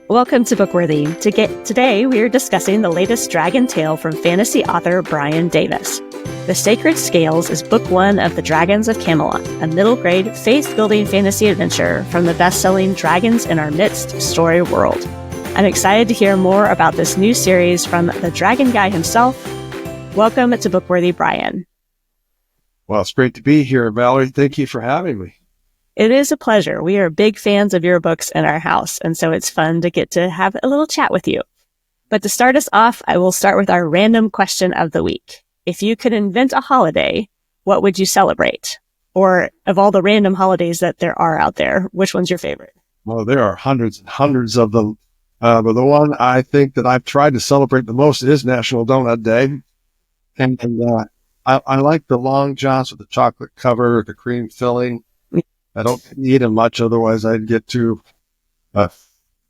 Welcome to Bookworthy. Today, we are discussing the latest dragon tale from fantasy author Bryan Davis. The Sacred Scales is book one of the Dragons of Camelot, a middle-grade, faith-building fantasy adventure from the best-selling Dragons in Our Midst story world. I'm excited to hear more about this new series from the dragon guy himself. Welcome to Bookworthy, Bryan. Well, it's great to be here, Valerie. Thank you for having me. It is a pleasure. We are big fans of your books in our house, and so it's fun to get to have a little chat with you. But to start us off, I will start with our random question of the week. If you could invent a holiday, what would you celebrate? Or of all the random holidays that there are out there, which one's your favorite? Well, there are hundreds and hundreds of them. But the one I think that I've tried to celebrate the most is National Donut Day. And I like the long johns with the chocolate cover, the cream filling. I don't eat them much, otherwise I'd get too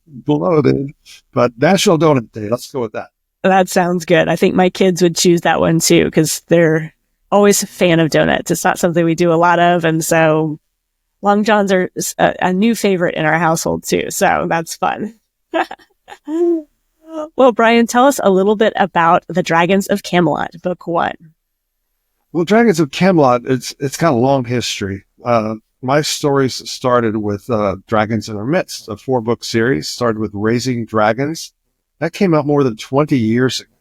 bloated. But National Donut Day, let's go with that. That sounds good. I think my kids would choose that one too, because they're always a fan of donuts. It's not something we do a lot of, and so Long Johns are a new favorite in our household too, so that's fun. Well, Bryan, tell us a little bit about the Dragons of Camelot, book one. Well, Dragons of Camelot, it's got a long history. My stories started with Dragons in Our Midst, a 4-book series, started with Raising Dragons. That came out more than 20 years ago.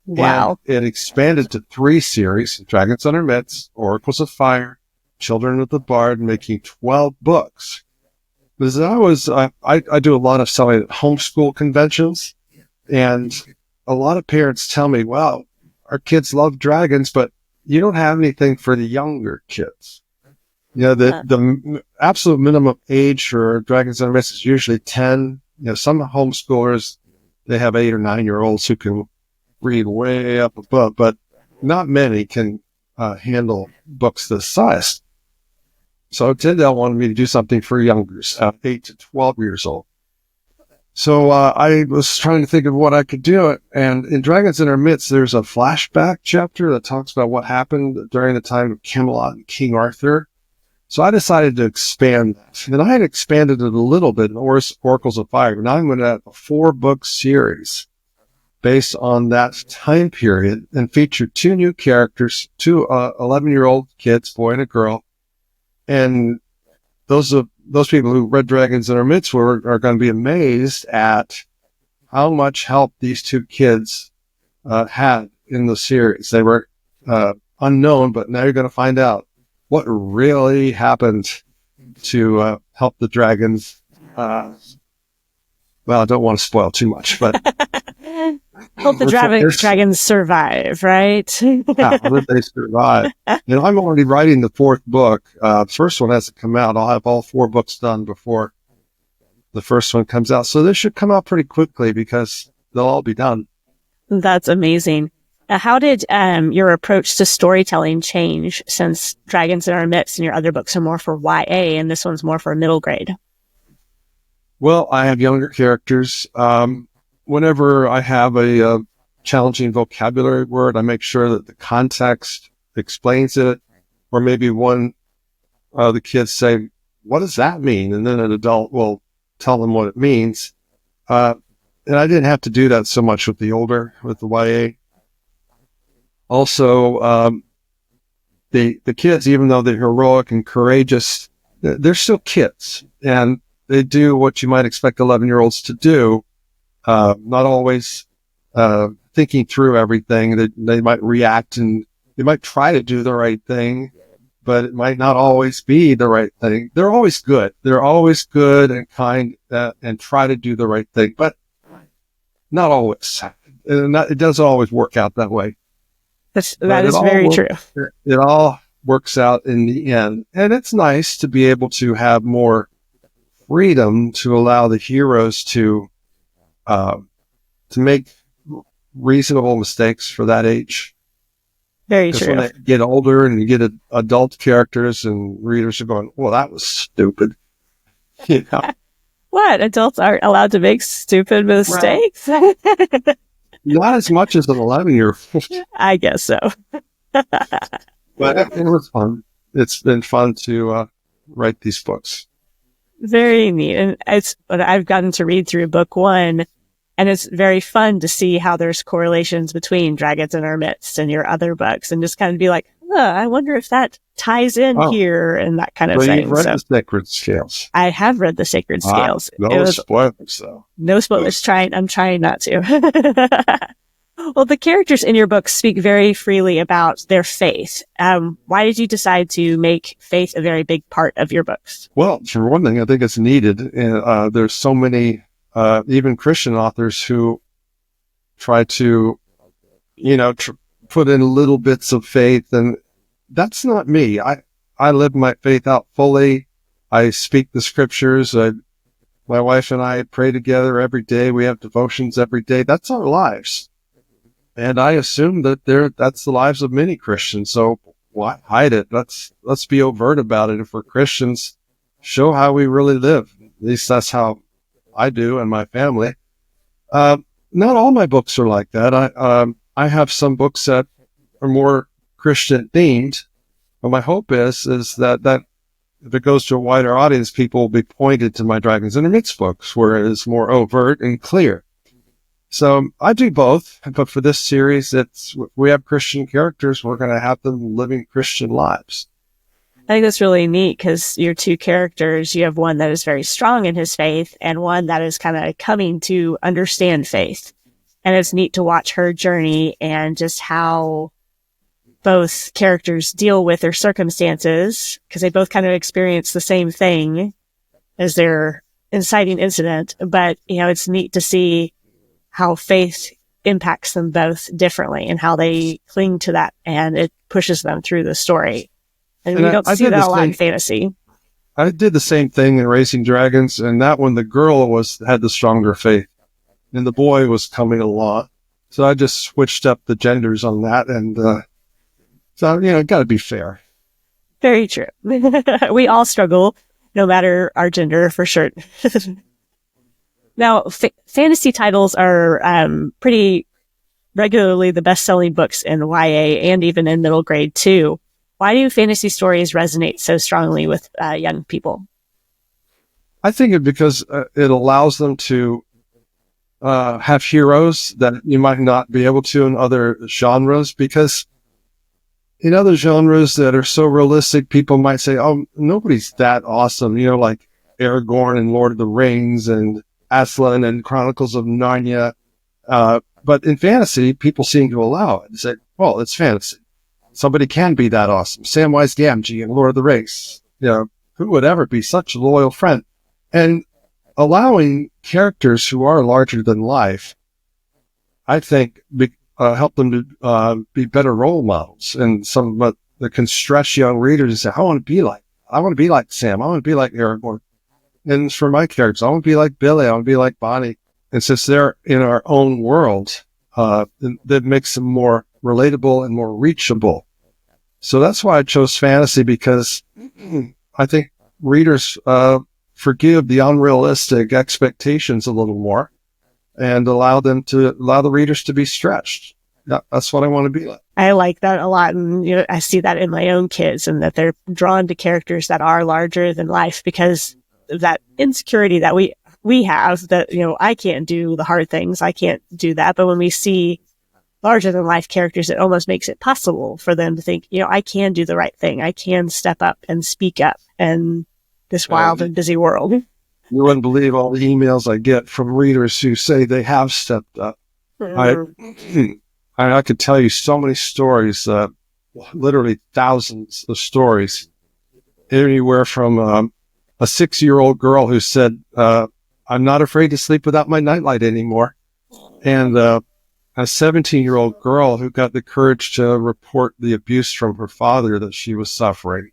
Wow. And it expanded to 3 series, Dragons in Our Midst, Oracles of Fire, Children of the Bard, making 12 books. Because I do a lot of selling at homeschool conventions, and a lot of parents tell me, wow, our kids love dragons, but you don't have anything for the younger kids. You know, the absolute minimum age for Dragons in Our Midst is usually 10. You know, some homeschoolers, they have 8 or 9-year-olds who can read way up above, but not many can handle books this size. So Tyndale wanted me to do something for youngers, 8 to 12 years old. So I was trying to think of what I could do. And in Dragons in Our Midst, there's a flashback chapter that talks about what happened during the time of Camelot and King Arthur. So I decided to expand that. And I had expanded it a little bit in Oracles of Fire. Now I'm going to have a 4-book series based on that time period and feature 2 new characters, 2 11-year-old kids, boy and a girl. And those people who read Dragons in Our Midst are going to be amazed at how much help these 2 kids had in the series. They were unknown, but now you're going to find out what really happened to help the dragons. Well, I don't want to spoil too much, but help the dragons survive, right? How did they survive? And I'm already writing the 4th book. The first one hasn't come out. I'll have all 4 books done before the first one comes out. So this should come out pretty quickly because they'll all be done. That's amazing. How did your approach to storytelling change since Dragons in Our Midst and your other books are more for YA and this one's more for middle grade? Well, I have younger characters. Whenever I have a challenging vocabulary word, I make sure that the context explains it. Or maybe one of the kids say, what does that mean? And then an adult will tell them what it means. And I didn't have to do that so much with the YA. Also, the kids, even though they're heroic and courageous, they're still kids. And they do what you might expect 11-year-olds to do. Not always thinking through everything. They might react and they might try to do the right thing, but it might not always be the right thing. They're always good. They're always good and kind and try to do the right thing, but not always. And it doesn't always work out that way. That is very true. It all works out in the end. And it's nice to be able to have more freedom to allow the heroes to make reasonable mistakes for that age. Very true. When they get older and you get adult characters and readers are going, well, that was stupid. You know? What? Adults aren't allowed to make stupid mistakes? Right. Not as much as an 11-year-old. I guess so. But it was fun. It's been fun to write these books. Very neat. And but I've gotten to read through book one, and it's very fun to see how there's correlations between Dragons in Our Midst and your other books, and just kind of be like, I wonder if that ties in here and that kind of So thing. you've read the Sacred Scales. I have read the Sacred Scales. No spoilers, though. No spoilers. I'm trying not to. Well, the characters in your books speak very freely about their faith. Why did you decide to make faith a very big part of your books? Well, for one thing, I think it's needed. There's so many, even Christian authors who try to, put in little bits of faith, and that's not me. I live my faith out fully. I speak the scriptures. My wife and I pray together every day. We have devotions every day. That's our lives. And I assume that that's the lives of many Christians. So why hide it? Let's be overt about it. If we're Christians, show how we really live. At least that's how I do and my family. Not all my books are like that. I have some books that are more Christian themed. But my hope is that if it goes to a wider audience, people will be pointed to my Dragons in the Midst books, where it is more overt and clear. So I do both, but for this series, we have Christian characters. We're going to have them living Christian lives. I think that's really neat because your two characters, you have one that is very strong in his faith and one that is kind of coming to understand faith. And it's neat to watch her journey and just how both characters deal with their circumstances, because they both kind of experience the same thing as their inciting incident. But, it's neat to see how faith impacts them both differently and how they cling to that, and it pushes them through the story. And we don't see that a lot in fantasy. I did the same thing in Raising Dragons, and that one, the girl had the stronger faith, and the boy was coming along. So I just switched up the genders on that, and so, got to be fair. Very true. We all struggle, no matter our gender, for sure. Now, fantasy titles are pretty regularly the best-selling books in YA and even in middle grade, too. Why do fantasy stories resonate so strongly with young people? I think because it allows them to have heroes that you might not be able to in other genres, because in other genres that are so realistic, people might say, oh, nobody's that awesome, like Aragorn and Lord of the Rings and Aslan and Chronicles of Narnia. But in fantasy, people seem to allow it and say, well, it's fantasy. Somebody can be that awesome. Samwise Gamgee in Lord of the Rings. Who would ever be such a loyal friend? And allowing characters who are larger than life, I think, help them to be better role models. And some that can stretch young readers and say, I want to be like Sam. I want to be like Aragorn. And for my characters, I want to be like Billy. I want to be like Bonnie. And since they're in our own world, that makes them more relatable and more reachable. So that's why I chose fantasy, because I think readers forgive the unrealistic expectations a little more and allow the readers to be stretched. That's what I want to be like. I like that a lot. And I see that in my own kids, and that they're drawn to characters that are larger than life because of that insecurity that we have, that, I can't do the hard things. I can't do that. But when we see larger than life characters, it almost makes it possible for them to think, I can do the right thing. I can step up and speak up in this wild and busy world. You wouldn't believe all the emails I get from readers who say they have stepped up. I could tell you so many stories, literally thousands of stories, anywhere from a 6-year-old girl who said, I'm not afraid to sleep without my nightlight anymore. And a 17-year-old girl who got the courage to report the abuse from her father that she was suffering.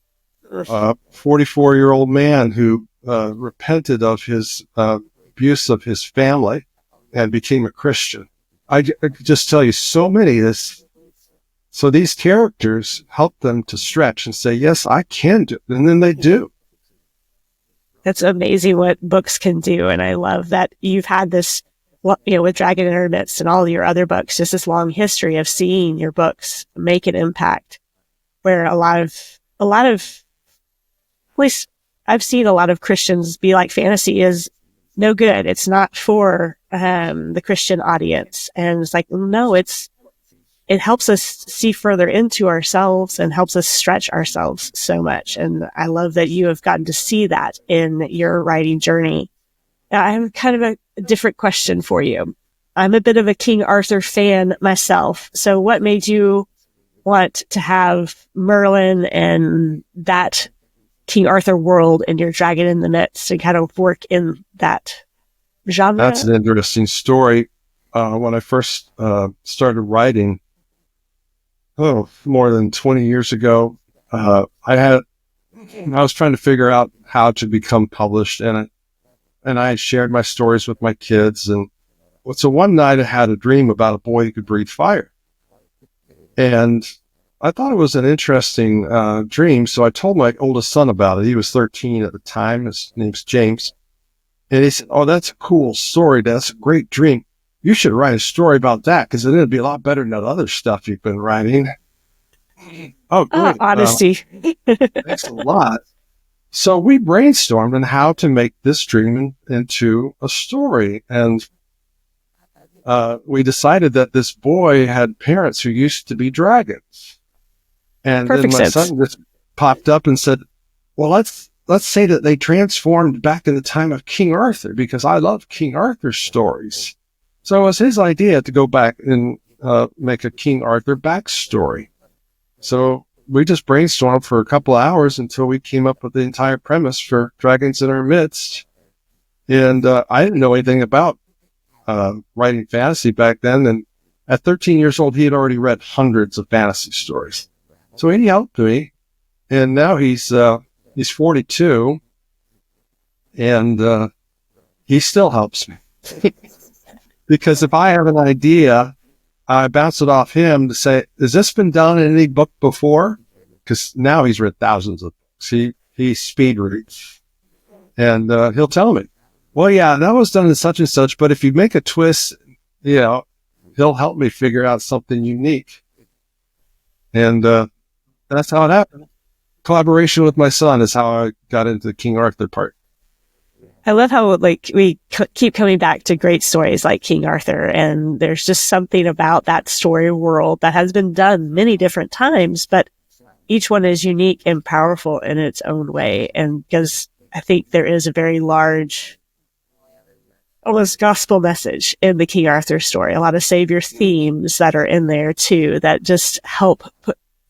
A 44-year-old man who repented of his abuse of his family and became a Christian. I could just tell you so many of this. So these characters help them to stretch and say, yes, I can do it. And then they do. That's amazing what books can do. And I love that you've had this, with Dragon in Our Midst and all your other books, just this long history of seeing your books make an impact, where a lot of, at least I've seen a lot of Christians be like, fantasy is no good. It's not for the Christian audience. And it's like, no, it helps us see further into ourselves and helps us stretch ourselves so much. And I love that you have gotten to see that in your writing journey. Now, I have kind of a different question for you. I'm a bit of a King Arthur fan myself. So what made you want to have Merlin and that King Arthur world in your Dragon in the Midst and kind of work in that genre? That's an interesting story. When I first started writing, more than 20 years ago, I was trying to figure out how to become published, and I had shared my stories with my kids. And so one night I had a dream about a boy who could breathe fire. And I thought it was an interesting dream, so I told my oldest son about it. He was 13 at the time. His name's James. And he said, "Oh, that's a cool story. That's a great dream. You should write a story about that, because then it'd be a lot better than that other stuff you've been writing." Oh, great. Honesty. Thanks a lot. So we brainstormed on how to make this dream into a story. And we decided that this boy had parents who used to be dragons. And Perfect then my sense. son just popped up and said, "Well, let's say that they transformed back in the time of King Arthur, because I love King Arthur stories." So it was his idea to go back and make a King Arthur backstory. So we just brainstormed for a couple of hours until we came up with the entire premise for Dragons in Our Midst. And I didn't know anything about writing fantasy back then. And at 13 years old, he had already read hundreds of fantasy stories. So he helped me. And now he's 42, and he still helps me. Because if I have an idea, I bounce it off him to say, "Has this been done in any book before?" Because now he's read thousands of books. He speed reads. And he'll tell me, "Well, yeah, that was done in such and such, but if you make a twist, he'll help me figure out something unique." And that's how it happened. Collaboration with my son is how I got into the King Arthur part. I love how we keep coming back to great stories like King Arthur, and there's just something about that story world that has been done many different times, but each one is unique and powerful in its own way. And because I think there is a very large, almost gospel message in the King Arthur story, a lot of savior themes that are in there too, that just help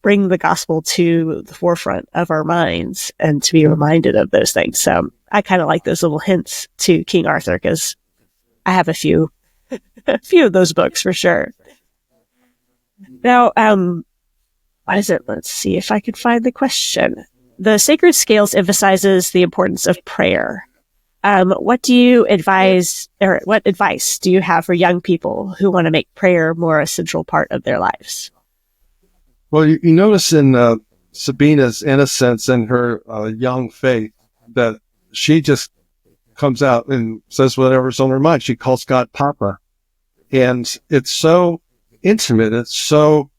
bring the gospel to the forefront of our minds and to be reminded of those things. So I kind of like those little hints to King Arthur, because I have a few of those books for sure. Now, what is it? Let's see if I can find the question. The Sacred Scales emphasizes the importance of prayer. What do you advise, or what advice do you have for young people who want to make prayer more a central part of their lives? Well, you notice in Sabina's innocence and her young faith that she just comes out and says whatever's on her mind. She calls God Papa. And it's so intimate. It's so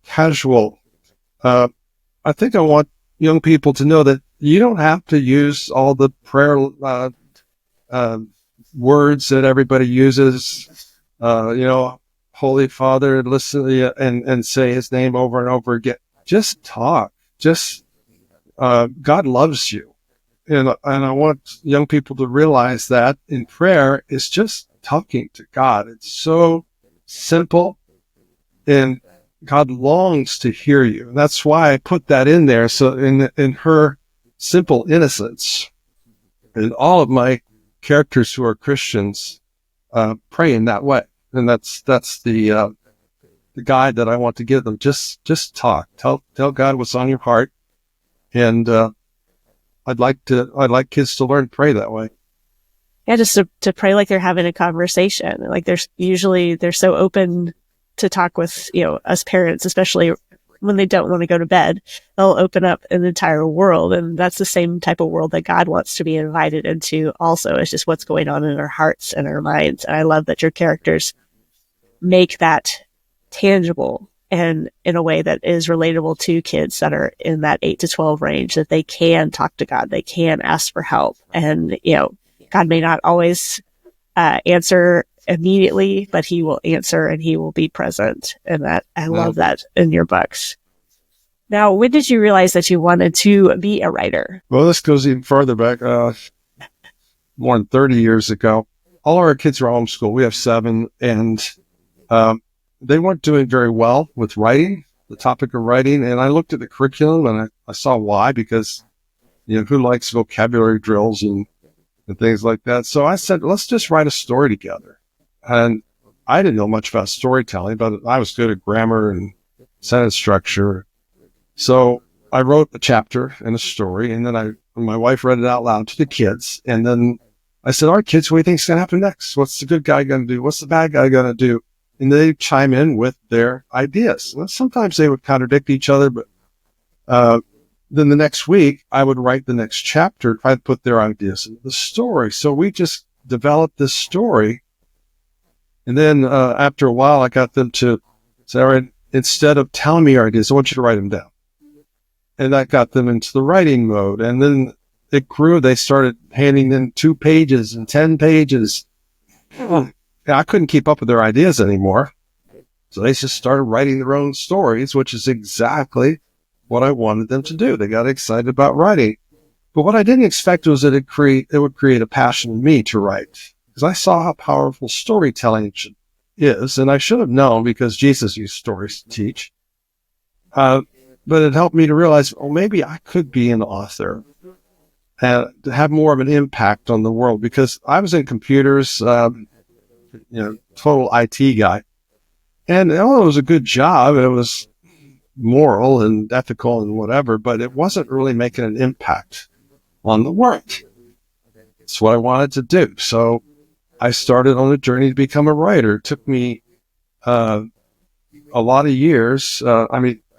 casual. I think I want young people to know that you don't have to use all the prayer words that everybody uses. Holy Father, listen and say his name over and over again. Just talk. God loves you. And I want young people to realize that in prayer, it's just talking to God. It's so simple, and God longs to hear you. And that's why I put that in there. So in her simple innocence, and all of my characters who are Christians pray in that way. And that's the guide that I want to give them. Just talk. Tell God what's on your heart. And I'd like kids to learn to pray that way. Yeah, just to pray like they're having a conversation. Like they're so open to talk with, us parents, especially when they don't want to go to bed. They'll open up an entire world. And that's the same type of world that God wants to be invited into also. It's just what's going on in our hearts and our minds. And I love that your characters make that tangible and in a way that is relatable to kids that are in that 8 to 12 range, that they can talk to God, they can ask for help. And, God may not always answer immediately, but he will answer and he will be present. And that I love that in your books. Now, when did you realize that you wanted to be a writer? Well, this goes even further back, more than 30 years ago. All our kids were homeschooled. We have 7, and they weren't doing very well with writing, the topic of writing. And I looked at the curriculum and I saw why, because, who likes vocabulary drills and things like that? So I said, let's just write a story together. And I didn't know much about storytelling, but I was good at grammar and sentence structure. So I wrote a chapter and a story, and then my wife read it out loud to the kids. And then I said, all right, kids, what do you think is going to happen next? What's the good guy going to do? What's the bad guy going to do? And they chime in with their ideas. And sometimes they would contradict each other, but then the next week I would write the next chapter, try to put their ideas into the story. So we just developed this story. And then after a while, I got them to say, all right, instead of telling me your ideas, I want you to write them down. And that got them into the writing mode. And then it grew. They started handing in 2 pages and 10 pages. I couldn't keep up with their ideas anymore. So they just started writing their own stories, which is exactly what I wanted them to do. They got excited about writing. But what I didn't expect was that it would create a passion in me to write, because I saw how powerful storytelling is. And I should have known, because Jesus used stories to teach. But it helped me to realize, maybe I could be an author and to have more of an impact on the world, because I was in computers, total IT guy. And it was a good job. It was moral and ethical and whatever, but it wasn't really making an impact on the world. It's what I wanted to do. So I started on a journey to become a writer. It took me a lot of years.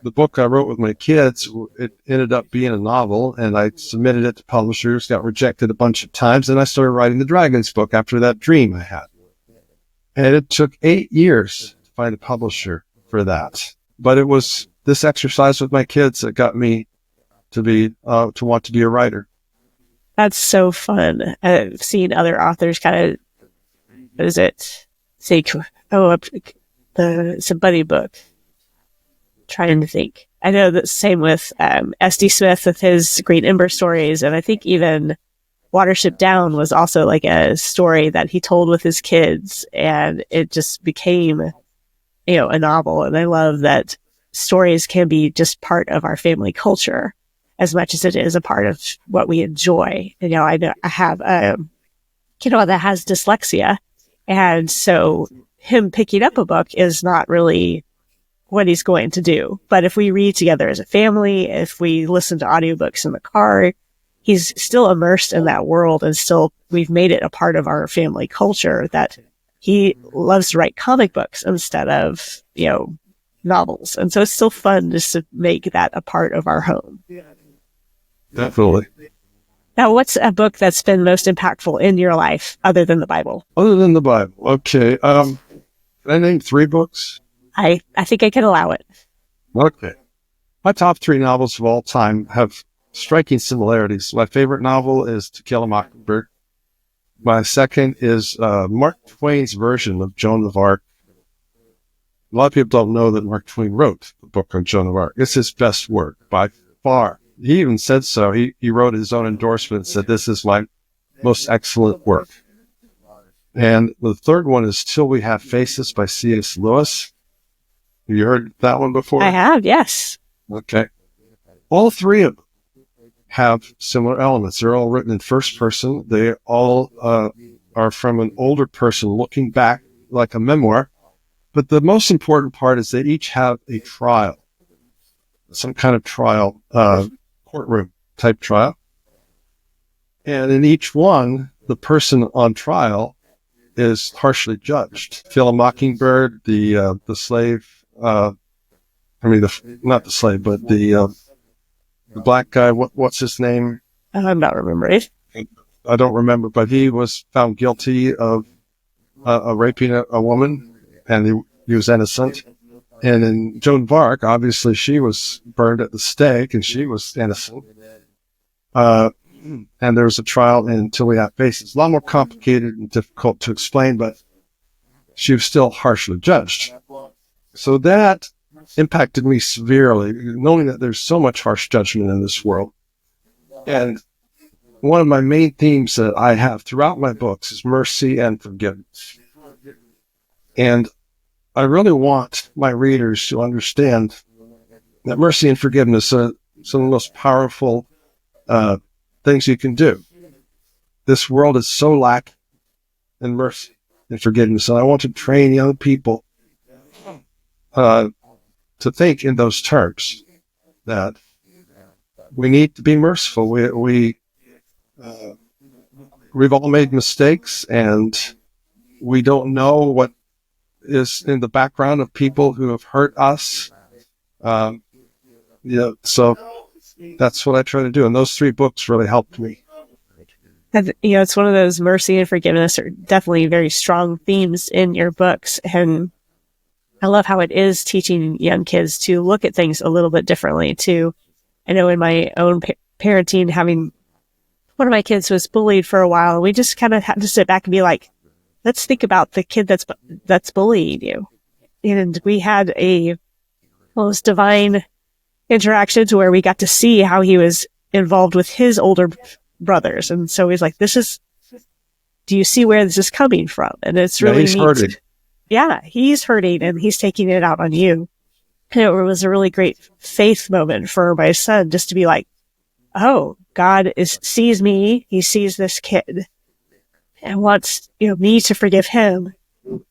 The book I wrote with my kids, it ended up being a novel, and I submitted it to publishers, got rejected a bunch of times, and I started writing the Dragons book after that dream I had. And it took 8 years to find a publisher for that. But it was this exercise with my kids that got me to want to be a writer. That's so fun. I've seen other authors kind of, what is it? It's a buddy book. Trying to think. I know the same with S.D. Smith with his Green Ember stories, and I think even Watership Down was also like a story that he told with his kids, and it just became, a novel. And I love that stories can be just part of our family culture as much as it is a part of what we enjoy. I know I have a kiddo that has dyslexia, and so him picking up a book is not really what he's going to do. But if we read together as a family, if we listen to audiobooks in the car, he's still immersed in that world, and still we've made it a part of our family culture that he loves to write comic books instead of, novels. And so it's still fun just to make that a part of our home. Definitely. Now, what's a book that's been most impactful in your life other than the Bible? Other than the Bible. Okay. Can I name 3 books? I think I can allow it. Okay. My top 3 novels of all time have striking similarities. My favorite novel is To Kill a Mockingbird. My second is Mark Twain's version of Joan of Arc. A lot of people don't know that Mark Twain wrote the book on Joan of Arc. It's his best work by far. He even said so. He wrote his own endorsement and said, this is my most excellent work. And the third one is Till We Have Faces by C.S. Lewis. Have you heard that one before? I have, yes. Okay. All 3 of them have similar elements. They're all written in first person. They all are from an older person looking back like a memoir. But the most important part is they each have a trial, some kind of trial, courtroom type trial. And in each one, the person on trial is harshly judged. Kill a Mockingbird, the slave, not the slave, but the black guy, what's his name? I'm not remembering. I don't remember, but he was found guilty of raping a woman, and he was innocent. And then Joan of Arc, obviously she was burned at the stake and she was innocent. And there was a trial in Till We Have Faces. It's a lot more complicated and difficult to explain, but she was still harshly judged. So that impacted me severely, knowing that there's so much harsh judgment in this world. And one of my main themes that I have throughout my books is mercy and forgiveness. And I really want my readers to understand that mercy and forgiveness are some of the most powerful things you can do. This world is so lacking in mercy and forgiveness, and I want to train young people to think in those terms, that we need to be merciful. We've all made mistakes, and we don't know what is in the background of people who have hurt us. So that's what I try to do. And those 3 books really helped me. And, it's one of those mercy and forgiveness are definitely very strong themes in your books. And I love how it is teaching young kids to look at things a little bit differently too. I know in my own parenting, having one of my kids was bullied for a while, we just kind of had to sit back and be like, let's think about the kid that's bullying you. And we had a almost divine interaction to where we got to see how he was involved with his older brothers. And so he's like, do you see where this is coming from? And it's really he's hurting. Yeah, he's hurting and he's taking it out on you. And it was a really great faith moment for my son, just to be like, oh, God sees me. He sees this kid and wants, me to forgive him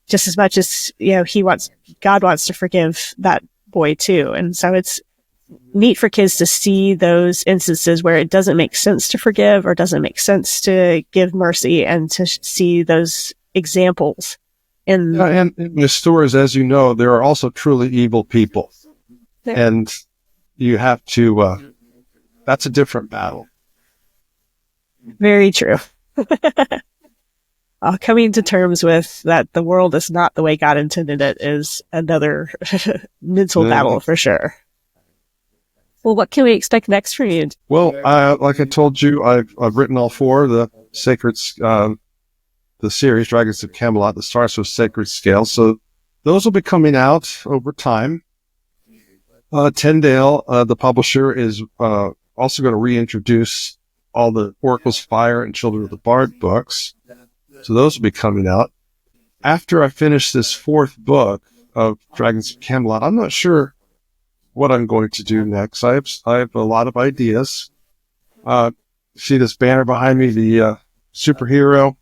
just as much as, God wants to forgive that boy too. And so it's neat for kids to see those instances where it doesn't make sense to forgive or doesn't make sense to give mercy, and to see those examples. And in the stories, as you know, there are also truly evil people. And you have to, that's a different battle. Very true. Coming to terms with that the world is not the way God intended it is another mental battle for sure. Well, what can we expect next from you? Well, like I told you, I've written all 4 of the sacred, the series, Dragons of Camelot, that starts with Sacred Scales. So those will be coming out over time. Tyndale, the publisher, is also going to reintroduce all the Oracle's Fire and Children of the Bard books. So those will be coming out. After I finish this 4th book of Dragons of Camelot, I'm not sure what I'm going to do next. I have a lot of ideas. See this banner behind me, the superhero.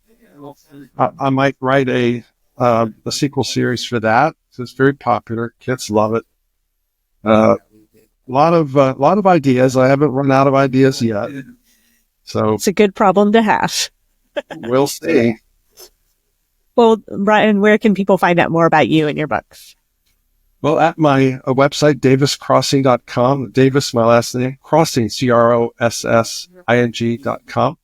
I might write a sequel series for that. It's very popular. Kids love it. A lot of ideas. I haven't run out of ideas yet. So it's a good problem to have. We'll see. Well, Bryan, where can people find out more about you and your books? Well, at my website, daviscrossing.com. Davis, my last name, Crossing, CROSSING.com.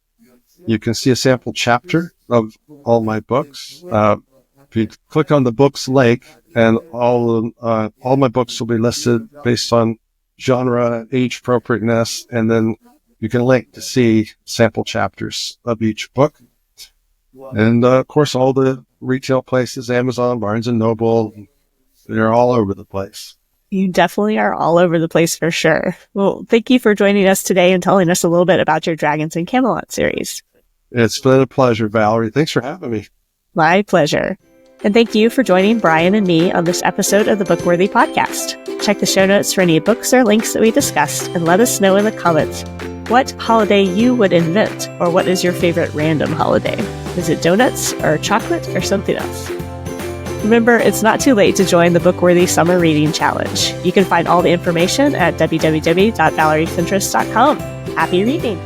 You can see a sample chapter of all my books. If you click on the books link, and all my books will be listed based on genre, age appropriateness, and then you can link to see sample chapters of each book. And of course, all the retail places, Amazon, Barnes and Noble, they're all over the place. You definitely are all over the place for sure. Well, thank you for joining us today and telling us a little bit about your Dragons in Camelot series. It's been a pleasure, Valerie. Thanks for having me. My pleasure. And thank you for joining Bryan and me on this episode of the Bookworthy podcast. Check the show notes for any books or links that we discussed, and let us know in the comments what holiday you would invent, or what is your favorite random holiday. Is it donuts or chocolate or something else? Remember, it's not too late to join the Bookworthy Summer Reading Challenge. You can find all the information at www.valeriefentress.com. Happy reading!